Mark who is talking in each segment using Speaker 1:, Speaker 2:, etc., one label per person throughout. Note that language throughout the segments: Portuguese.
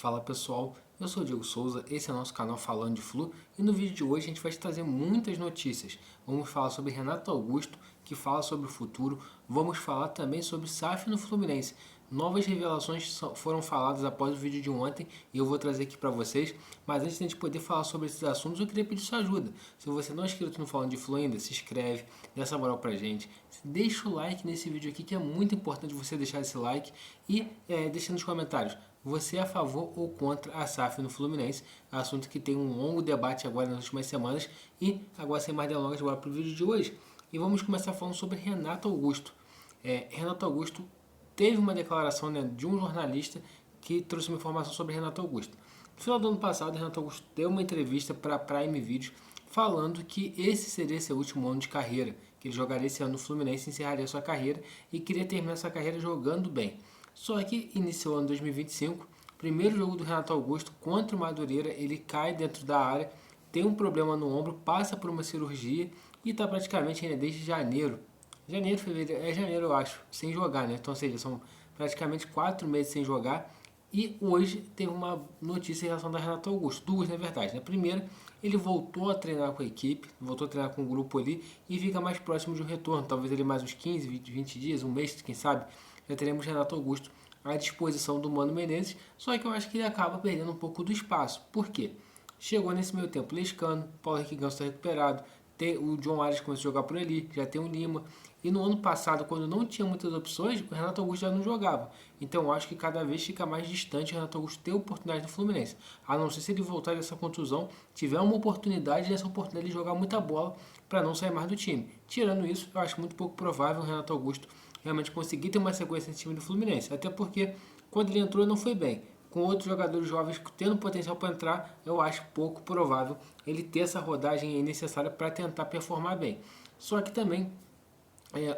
Speaker 1: Fala pessoal, eu sou o Diego Souza, esse é o nosso canal Falando de Flu e no vídeo de hoje a gente vai te trazer muitas notícias. Vamos falar sobre Renato Augusto, que fala sobre o futuro, vamos falar também sobre SAF no Fluminense. Novas revelações foram faladas após o vídeo de ontem e eu vou trazer aqui para vocês. Mas antes de a gente poder falar sobre esses assuntos, eu queria pedir sua ajuda. Se você não é inscrito no Falando de Flu ainda, se inscreve, dá essa moral pra gente. Deixa o like nesse vídeo aqui, que é muito importante você deixar esse like e deixa nos comentários. Você é a favor ou contra a SAF no Fluminense? Assunto que tem um longo debate agora nas últimas semanas. E agora, sem mais delongas, bora para o vídeo de hoje. E vamos começar falando sobre Renato Augusto. Renato Augusto teve uma declaração, né, de um jornalista que trouxe uma informação sobre Renato Augusto. No final do ano passado, Renato Augusto deu uma entrevista para a Prime Video falando que esse seria seu último ano de carreira, que ele jogaria esse ano no Fluminense, encerraria sua carreira e queria terminar sua carreira jogando bem. Só que iniciou o ano 2025, primeiro jogo do Renato Augusto contra o Madureira, ele cai dentro da área, tem um problema no ombro, passa por uma cirurgia e está praticamente ainda desde janeiro. Janeiro eu acho, sem jogar, né? Então, ou seja, são praticamente 4 meses sem jogar. E hoje tem uma notícia em relação ao Renato Augusto, duas na verdade. Na primeira, ele voltou a treinar com a equipe, voltou a treinar com o grupo ali e fica mais próximo de um retorno. Talvez ele mais uns 15, 20 dias, um mês, quem sabe, já teremos Renato Augusto à disposição do Mano Menezes. Só que eu acho que ele acaba perdendo um pouco do espaço. Por quê? Chegou nesse meio tempo Lescano, Paulo Henrique Ganso está recuperado, o John Arias começou a jogar por ali, já tem o Lima. E no ano passado, quando não tinha muitas opções, o Renato Augusto já não jogava. Então eu acho que cada vez fica mais distante o Renato Augusto ter oportunidade no Fluminense. A não ser se ele voltar dessa contusão, tiver uma oportunidade, nessa oportunidade de jogar muita bola para não sair mais do time. Tirando isso, eu acho muito pouco provável o Renato Augusto realmente conseguir ter uma sequência nesse time do Fluminense. Até porque quando ele entrou não foi bem. Com outros jogadores jovens tendo potencial para entrar, eu acho pouco provável ele ter essa rodagem necessária para tentar performar bem. Só que também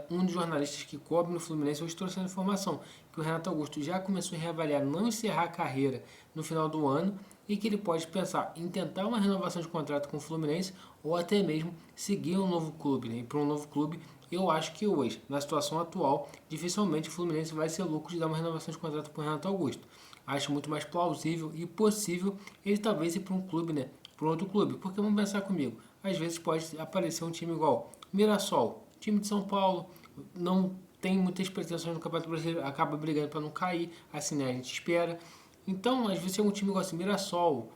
Speaker 1: um dos jornalistas que cobre no Fluminense hoje trouxe a informação que o Renato Augusto já começou a reavaliar não encerrar a carreira no final do ano e que ele pode pensar em tentar uma renovação de contrato com o Fluminense ou até mesmo seguir um novo clube, né? E para um novo clube, eu acho que hoje, na situação atual, dificilmente o Fluminense vai ser lucro de dar uma renovação de contrato para o Renato Augusto. Acho muito mais plausível e possível ele talvez ir para um clube, né? Para outro clube. Porque vamos pensar comigo, às vezes pode aparecer um time igual Mirassol, time de São Paulo, não tem muitas pretensões no Campeonato Brasileiro, acaba brigando para não cair, assim, né, a gente espera. Então, às vezes é um time igual assim, Mirassol,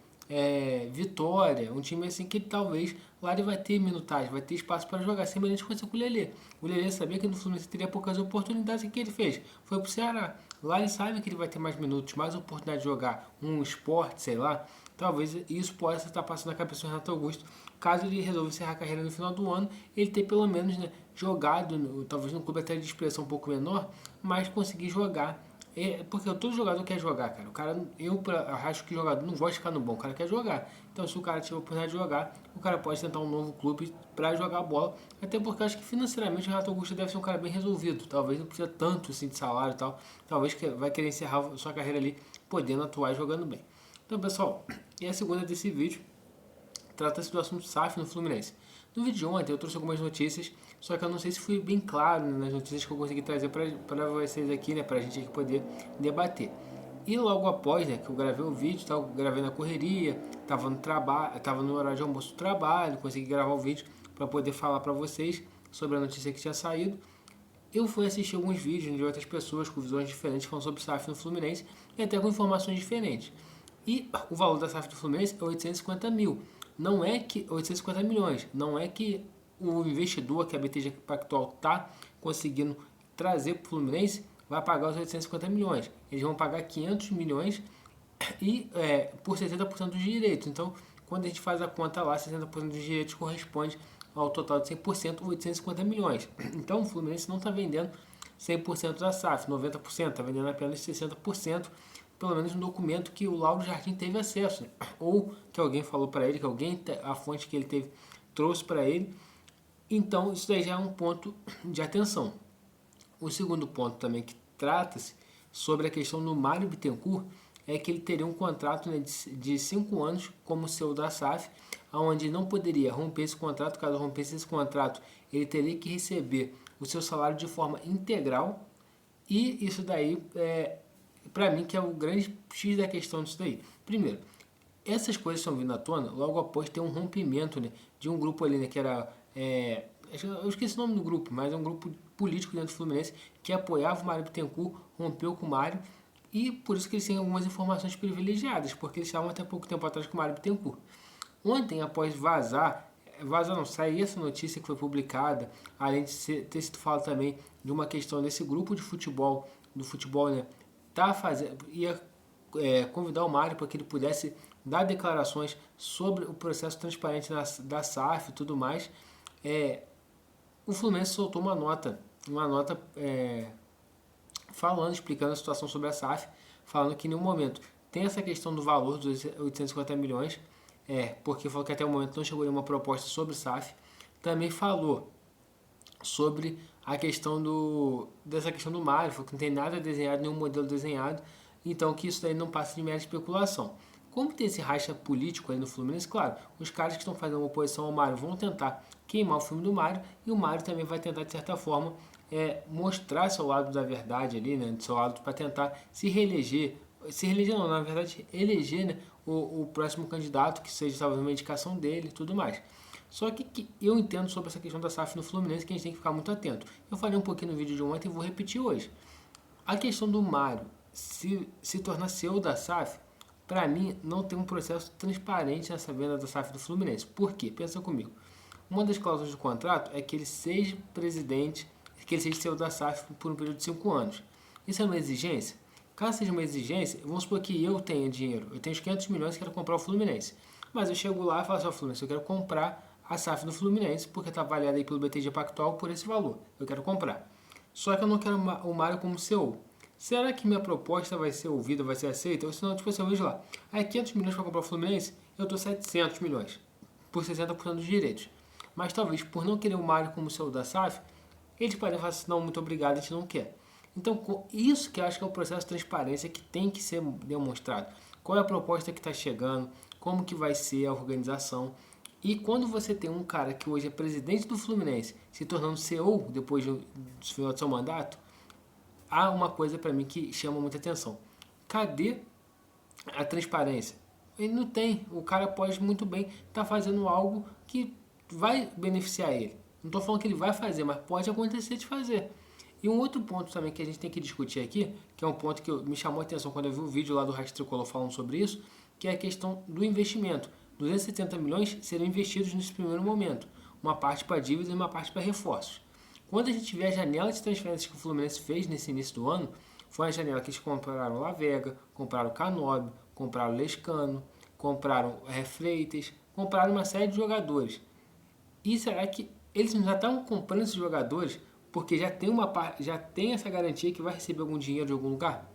Speaker 1: Vitória, um time assim que talvez lá ele vai ter minutagem, vai ter espaço para jogar, semelhante com o Lelê. O Lelê sabia que no Fluminense teria poucas oportunidades, e o que ele fez? Foi pro Ceará. Lá ele sabe que ele vai ter mais minutos, mais oportunidade de jogar um esporte, sei lá. Talvez isso possa estar passando na cabeça do Renato Augusto, caso ele resolva encerrar a carreira no final do ano, ele ter pelo menos, né, jogado, talvez num clube até de expressão um pouco menor, mas conseguir jogar. Porque todo jogador quer jogar, cara. O cara, eu acho que o jogador não gosta de ficar no bom, o cara quer jogar. Então, se o cara tiver a oportunidade de jogar, o cara pode tentar um novo clube para jogar bola. Até porque eu acho que financeiramente o Renato Augusto deve ser um cara bem resolvido. Talvez não precisa tanto assim, de salário e tal. Talvez vai querer encerrar a sua carreira ali, podendo atuar e jogando bem. Então, pessoal, e a segunda desse vídeo trata-se do assunto SAF no Fluminense. No vídeo de ontem eu trouxe algumas notícias, só que eu não sei se fui bem claro, né, nas notícias que eu consegui trazer para vocês aqui, né, para a gente aqui poder debater. E logo após, né, que eu gravei o vídeo, eu gravei na correria, estava no trabalho, estava no horário de almoço do trabalho, consegui gravar o vídeo para poder falar para vocês sobre a notícia que tinha saído. Eu fui assistir alguns vídeos de outras pessoas com visões diferentes falando sobre SAF no Fluminense e até com informações diferentes. E o valor da SAF do Fluminense é 850 mil. Não é que 850 milhões, não é que o investidor que a BTG Pactual está conseguindo trazer para o Fluminense vai pagar os 850 milhões. Eles vão pagar 500 milhões e por 60% dos direitos. Então, quando a gente faz a conta lá, 60% dos direitos corresponde ao total de 100%, 850 milhões. Então, o Fluminense não está vendendo 100% da SAF, 90%, está vendendo apenas 60%, pelo menos no documento que o Lauro Jardim teve acesso, né? Ou que alguém falou para ele, que alguém, a fonte que ele teve, trouxe para ele. Então, isso daí já é um ponto de atenção. O segundo ponto também que trata-se sobre a questão do Mário Bittencourt é que ele teria um contrato, né, de 5 anos como seu da SAF, onde não poderia romper esse contrato. Caso rompesse esse contrato, ele teria que receber o seu salário de forma integral, e isso daí para mim, que é o grande X da questão disso daí. Primeiro, essas coisas estão vindo à tona logo após ter um rompimento, né, de um grupo ali, né, que era... eu esqueci o nome do grupo, mas é um grupo político dentro do Fluminense que apoiava o Mário Bittencourt, rompeu com o Mário, e por isso que eles têm algumas informações privilegiadas, porque eles estavam até pouco tempo atrás com o Mário Bittencourt. Ontem, após sair essa notícia que foi publicada, além de ter sido falado também de uma questão desse grupo de futebol, né, ia convidar o Mário para que ele pudesse dar declarações sobre o processo transparente da SAF e tudo mais. O Fluminense soltou uma nota falando, explicando a situação sobre a SAF, falando que em nenhum momento tem essa questão do valor dos 850 milhões, porque falou que até o momento não chegou nenhuma proposta sobre SAF. Também falou sobre a questão dessa questão do Mário, falou que não tem nada desenhado, nenhum modelo desenhado, então que isso daí não passa de mera especulação. Como tem esse racha político aí no Fluminense, claro, os caras que estão fazendo uma oposição ao Mário vão tentar queimar o filme do Mário, e o Mário também vai tentar, de certa forma, mostrar seu lado da verdade ali, né, seu lado para tentar se reeleger não, na verdade, eleger, né, o próximo candidato, que seja talvez uma indicação dele e tudo mais. Só que eu entendo sobre essa questão da SAF no Fluminense, que a gente tem que ficar muito atento. Eu falei um pouquinho no vídeo de ontem e vou repetir hoje. A questão do Mário se tornar CEO da SAF, para mim, não tem um processo transparente nessa venda da SAF do Fluminense. Por quê? Pensa comigo. Uma das cláusulas do contrato é que ele seja presidente, que ele seja CEO da SAF por um período de 5 anos. Isso é uma exigência? Caso seja uma exigência, vamos supor que eu tenha dinheiro, eu tenho os 500 milhões e quero comprar o Fluminense. Mas eu chego lá e falo assim, Fluminense, eu quero comprar a SAF do Fluminense, porque está avaliada aí pelo BTG Pactual por esse valor. Eu quero comprar. Só que eu não quero o Mário como CEO. Será que minha proposta vai ser ouvida, vai ser aceita? Ou senão, tipo assim, eu vejo lá, aí 500 milhões para comprar o Fluminense, eu dou 700 milhões, por 60% dos direitos. Mas talvez, por não querer o Mário como CEO da SAF, eles podem falar assim, não, muito obrigado, a gente não quer. Então, isso que eu acho que é o processo de transparência que tem que ser demonstrado. Qual é a proposta que está chegando, como que vai ser a organização. E quando você tem um cara que hoje é presidente do Fluminense se tornando CEO depois do final do seu mandato, há uma coisa para mim que chama muita atenção. Cadê a transparência? Ele não tem. O cara pode muito bem estar fazendo algo que vai beneficiar ele. Não estou falando que ele vai fazer, mas pode acontecer de fazer. E um outro ponto também que a gente tem que discutir aqui, que é um ponto que me chamou a atenção quando eu vi o vídeo lá do Rastro Tricolor falando sobre isso, que é a questão do investimento. 270 milhões serão investidos nesse primeiro momento. Uma parte para dívidas e uma parte para reforços. Quando a gente vê a janela de transferências que o Fluminense fez nesse início do ano, foi a janela que eles compraram o La Vega, compraram o Canóbio, compraram o Lescano, compraram o Freitas, compraram uma série de jogadores. E será que eles já estavam comprando esses jogadores porque já tem essa garantia que vai receber algum dinheiro de algum lugar?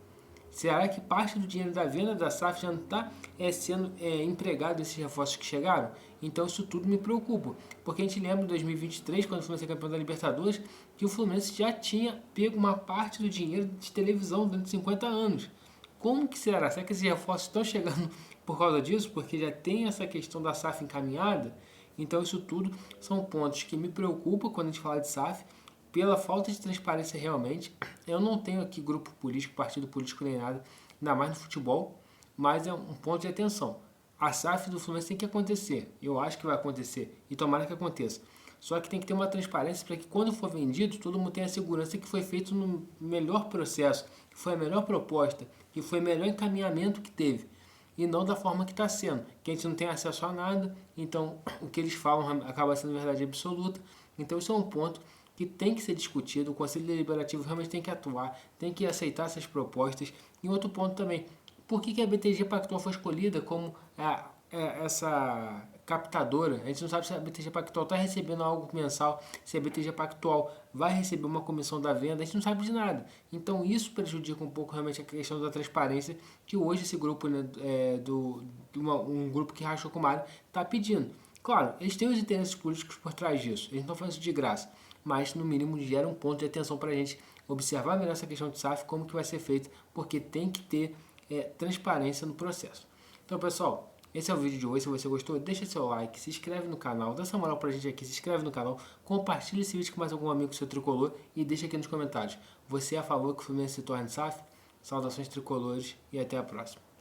Speaker 1: Será que parte do dinheiro da venda da SAF já não está sendo empregado nesses reforços que chegaram? Então isso tudo me preocupa, porque a gente lembra de 2023, quando o Fluminense foi campeão da Libertadores, que o Fluminense já tinha pego uma parte do dinheiro de televisão durante 50 anos. Como que será? Será que esses reforços estão chegando por causa disso? Porque já tem essa questão da SAF encaminhada? Então isso tudo são pontos que me preocupam quando a gente fala de SAF, pela falta de transparência realmente. Eu não tenho aqui grupo político, partido político nem nada, ainda mais no futebol, mas é um ponto de atenção. A SAF do Fluminense tem que acontecer, eu acho que vai acontecer, e tomara que aconteça. Só que tem que ter uma transparência para que quando for vendido, todo mundo tenha a segurança que foi feito no melhor processo, que foi a melhor proposta, que foi o melhor encaminhamento que teve, e não da forma que está sendo, que a gente não tem acesso a nada, então o que eles falam acaba sendo verdade absoluta. Então isso é um ponto que tem que ser discutido, o Conselho Deliberativo realmente tem que atuar, tem que aceitar essas propostas. E outro ponto também, por que a BTG Pactual foi escolhida como essa captadora? A gente não sabe se a BTG Pactual está recebendo algo mensal, se a BTG Pactual vai receber uma comissão da venda, a gente não sabe de nada. Então isso prejudica um pouco realmente a questão da transparência, que hoje esse grupo, né, um grupo que rachou com o Mário, está pedindo. Claro, eles têm os interesses políticos por trás disso, eles não estão fazendo isso de graça, mas no mínimo gera um ponto de atenção para a gente observar melhor essa questão de SAF, como que vai ser feito, porque tem que ter transparência no processo. Então, pessoal, esse é o vídeo de hoje. Se você gostou, deixa seu like, se inscreve no canal, dá essa moral pra gente aqui, se inscreve no canal, compartilha esse vídeo com mais algum amigo seu tricolor e deixa aqui nos comentários. Você é a favor que o Fluminense se torne SAF? Saudações tricolores e até a próxima.